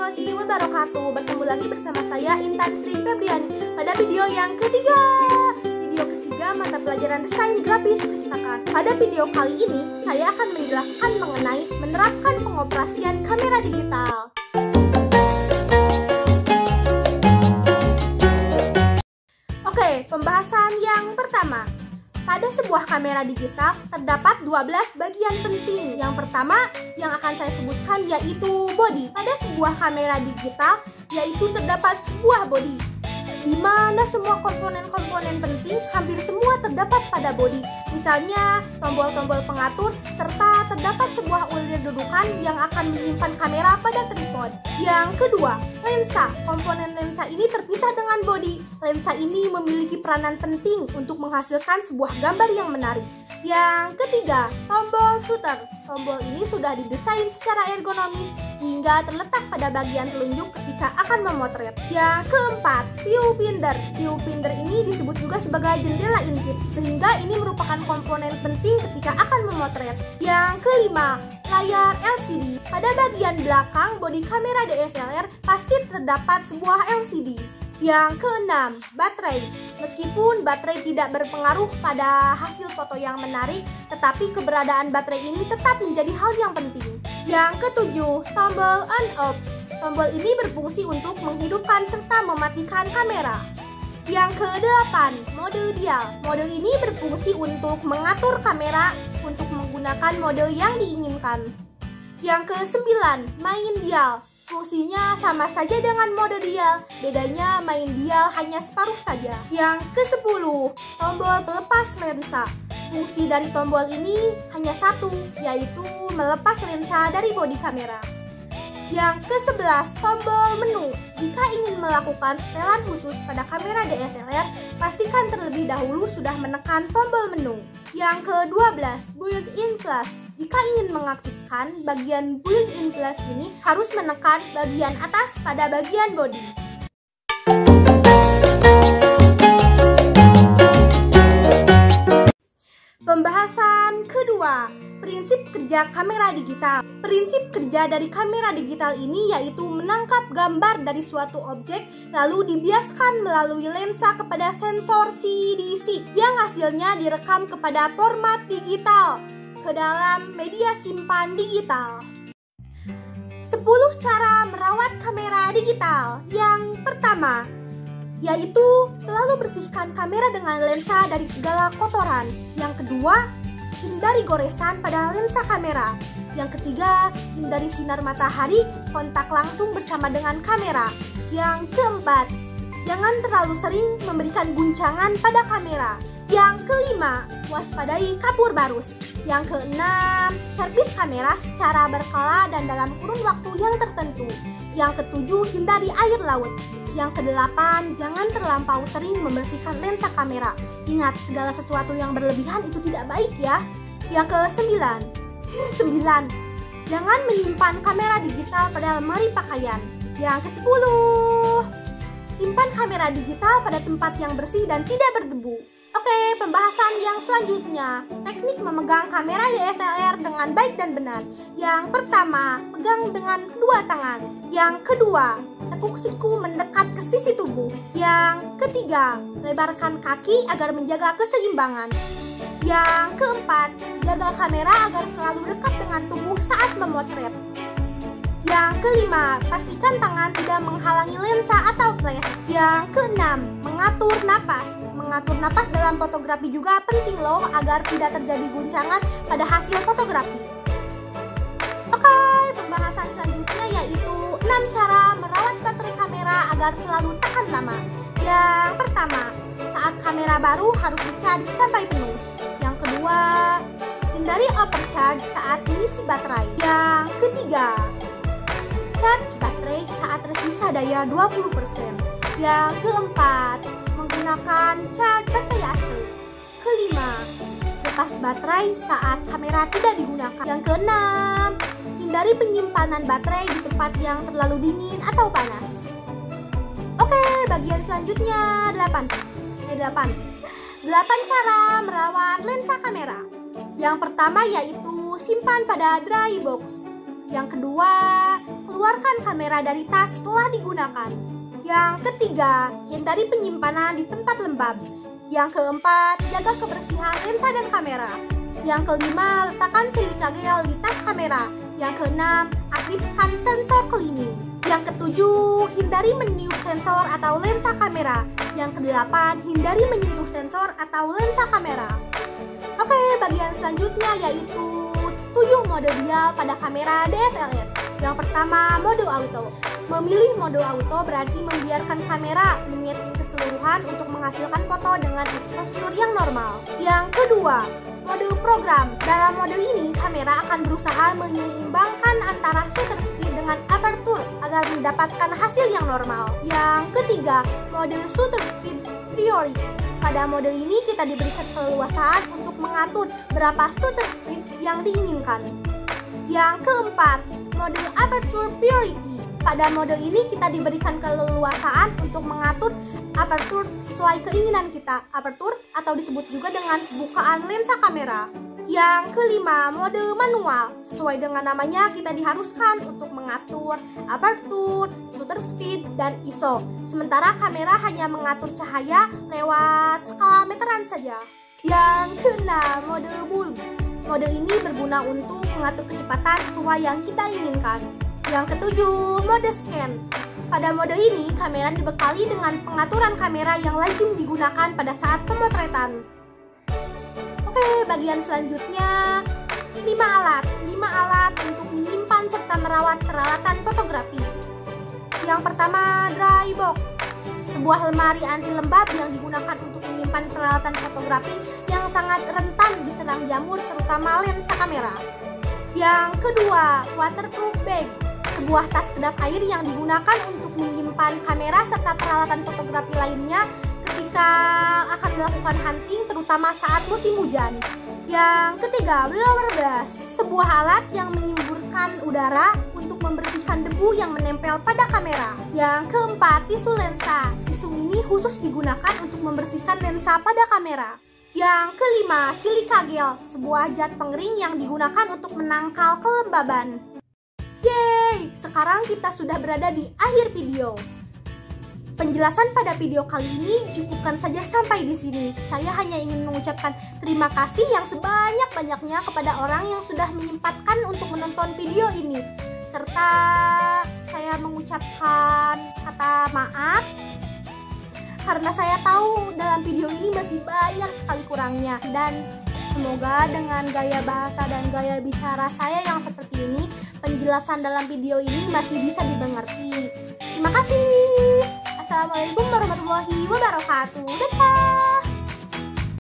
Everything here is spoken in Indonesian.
warahmatullahi wabarakatuh. Bertemu lagi bersama saya Intan Sri Febriani pada video yang ketiga. Video ketiga mata pelajaran desain grafis percetakan. Pada video kali ini saya akan menjelaskan mengenai menerapkan pengoperasian kamera digital. Oke, pembahasan yang pertama. Pada sebuah kamera digital terdapat 12 bagian penting. Yang pertama yang akan saya sebutkan yaitu body. Pada sebuah kamera digital yaitu terdapat sebuah body, di mana semua komponen-komponen penting hampir semua terdapat pada body. Misalnya tombol-tombol pengatur serta terdapat sebuah ulir dudukan yang akan menyimpan kamera pada tripod. Yang kedua, lensa. Komponen lensa ini terpisah dengan body. Lensa ini memiliki peranan penting untuk menghasilkan sebuah gambar yang menarik. Yang ketiga, tombol shutter. Tombol ini sudah didesain secara ergonomis sehingga terletak pada bagian telunjuk ketika akan memotret. Yang keempat, viewfinder. Viewfinder ini disebut juga sebagai jendela intip sehingga ini merupakan komponen penting ketika akan memotret. Yang kelima, layar LCD. Pada bagian belakang bodi kamera DSLR pasti terdapat sebuah LCD. Yang keenam, baterai. Meskipun baterai tidak berpengaruh pada hasil foto yang menarik, tetapi keberadaan baterai ini tetap menjadi hal yang penting. Yang ketujuh, tombol on off. Tombol ini berfungsi untuk menghidupkan serta mematikan kamera. Yang kedelapan, mode dial. Mode ini berfungsi untuk mengatur kamera untuk menggunakan mode yang diinginkan. Yang kesembilan, main dial. Fungsinya sama saja dengan mode dial, bedanya main dial hanya separuh saja. Yang ke-10, tombol pelepas lensa. Fungsi dari tombol ini hanya satu, yaitu melepas lensa dari bodi kamera. Yang ke-11, tombol menu. Jika ingin melakukan setelan khusus pada kamera DSLR, pastikan terlebih dahulu sudah menekan tombol menu. Yang ke-12, built-in flash. Jika ingin mengaktifkan bagian built-in flash ini, harus menekan bagian atas pada bagian bodi. Pembahasan kedua, prinsip kerja kamera digital. Prinsip kerja dari kamera digital ini yaitu menangkap gambar dari suatu objek lalu dibiaskan melalui lensa kepada sensor CDC yang hasilnya direkam kepada format digital ke dalam media simpan digital. 10 cara merawat kamera digital. Yang pertama, yaitu selalu bersihkan kamera dengan lensa dari segala kotoran. Yang kedua, hindari goresan pada lensa kamera. Yang ketiga, hindari sinar matahari kontak langsung bersama dengan kamera. Yang keempat, jangan terlalu sering memberikan guncangan pada kamera. Yang kelima, waspadai kapur barus. Yang keenam, servis kamera secara berkala dan dalam kurun waktu yang tertentu. Yang ketujuh, hindari air laut. Yang kedelapan, jangan terlampau sering membersihkan lensa kamera. Ingat, segala sesuatu yang berlebihan itu tidak baik ya. Yang ke-9, jangan menyimpan kamera digital pada lemari pakaian. Yang ke-10, simpan kamera digital pada tempat yang bersih dan tidak berdebu. Oke, pembahasan yang selanjutnya, teknik memegang kamera DSLR dengan baik dan benar. Yang pertama, pegang dengan kedua tangan. Yang kedua, tekuk siku mendekat ke sisi tubuh. Yang ketiga, lebarkan kaki agar menjaga keseimbangan. Yang keempat, jaga kamera agar selalu dekat dengan tubuh saat memotret. Yang kelima, pastikan tangan tidak menghalangi lensa atau flash. Yang keenam, mengatur napas. Mengatur napas dalam fotografi juga penting loh agar tidak terjadi guncangan pada hasil fotografi. Oke, pembahasan selanjutnya yaitu 6 cara merawat baterai kamera agar selalu tahan lama. Yang pertama, saat kamera baru harus dicharge sampai penuh. Yang kedua, hindari overcharge saat mengisi baterai. Yang ketiga, charge baterai saat tersisa daya 20%. Yang keempat, menggunakan charge baterai asli. Kelima, lepas baterai saat kamera tidak digunakan. Yang keenam, hindari penyimpanan baterai di tempat yang terlalu dingin atau panas. Oke, bagian selanjutnya 8 cara merawat lensa kamera. Yang pertama yaitu simpan pada dry box. Yang kedua, keluarkan kamera dari tas setelah digunakan. Yang ketiga, hindari penyimpanan di tempat lembab. Yang keempat, jaga kebersihan lensa dan kamera. Yang kelima, letakkan silika gel di tas kamera. Yang keenam, aktifkan sensor cleaning. Yang ketujuh, hindari meniup sensor atau lensa kamera. Yang kedelapan, hindari menyentuh sensor atau lensa kamera. Oke, bagian selanjutnya yaitu 7 mode dial pada kamera DSLR. Yang pertama, mode auto. Memilih mode auto berarti membiarkan kamera menyeting keseluruhan untuk menghasilkan foto dengan eksposur yang normal. Yang kedua, mode program. Dalam mode ini, kamera akan berusaha menyeimbangkan antara shutter speed dengan aperture agar mendapatkan hasil yang normal. Yang ketiga, mode shutter speed priority. Pada mode ini kita diberikan keleluasaan untuk mengatur berapa shutter speed yang diinginkan. Yang keempat, mode aperture priority. Pada mode ini kita diberikan keleluasaan untuk mengatur aperture sesuai keinginan kita. Aperture atau disebut juga dengan bukaan lensa kamera. Yang kelima, mode manual. Sesuai dengan namanya, kita diharuskan untuk mengatur aperture, shutter speed, dan ISO. Sementara kamera hanya mengatur cahaya lewat skala meteran saja. Yang keenam, mode bulb. Mode ini berguna untuk mengatur kecepatan sesuai yang kita inginkan. Yang ketujuh, mode scan. Pada mode ini, kamera dibekali dengan pengaturan kamera yang lazim digunakan pada saat pemotretan. Oke, bagian selanjutnya 5 alat untuk menyimpan serta merawat peralatan fotografi. Yang pertama, dry box. Sebuah lemari anti lembab yang digunakan untuk menyimpan peralatan fotografi yang sangat rentan diserang jamur, terutama lensa kamera. Yang kedua, waterproof bag. Sebuah tas kedap air yang digunakan untuk menyimpan kamera serta peralatan fotografi lainnya ketika akan melakukan hunting, terutama saat musim hujan. Yang ketiga, blower brush. Sebuah alat yang menyemburkan udara untuk membersihkan debu yang menempel pada kamera. Yang keempat, tisu lensa. Tisu ini khusus digunakan untuk membersihkan lensa pada kamera. Yang kelima, silika gel. Sebuah zat pengering yang digunakan untuk menangkal kelembaban. Yeay, sekarang kita sudah berada di akhir video. Penjelasan pada video kali ini cukupkan saja sampai di sini. Saya hanya ingin mengucapkan terima kasih yang sebanyak-banyaknya kepada orang yang sudah menyempatkan untuk menonton video ini. Serta saya mengucapkan kata maaf karena saya tahu dalam video ini masih banyak sekali kurangnya. Dan semoga dengan gaya bahasa dan gaya bicara saya yang seperti ini, penjelasan dalam video ini masih bisa dimengerti. Terima kasih. Assalamualaikum warahmatullahi wabarakatuh. Dadah.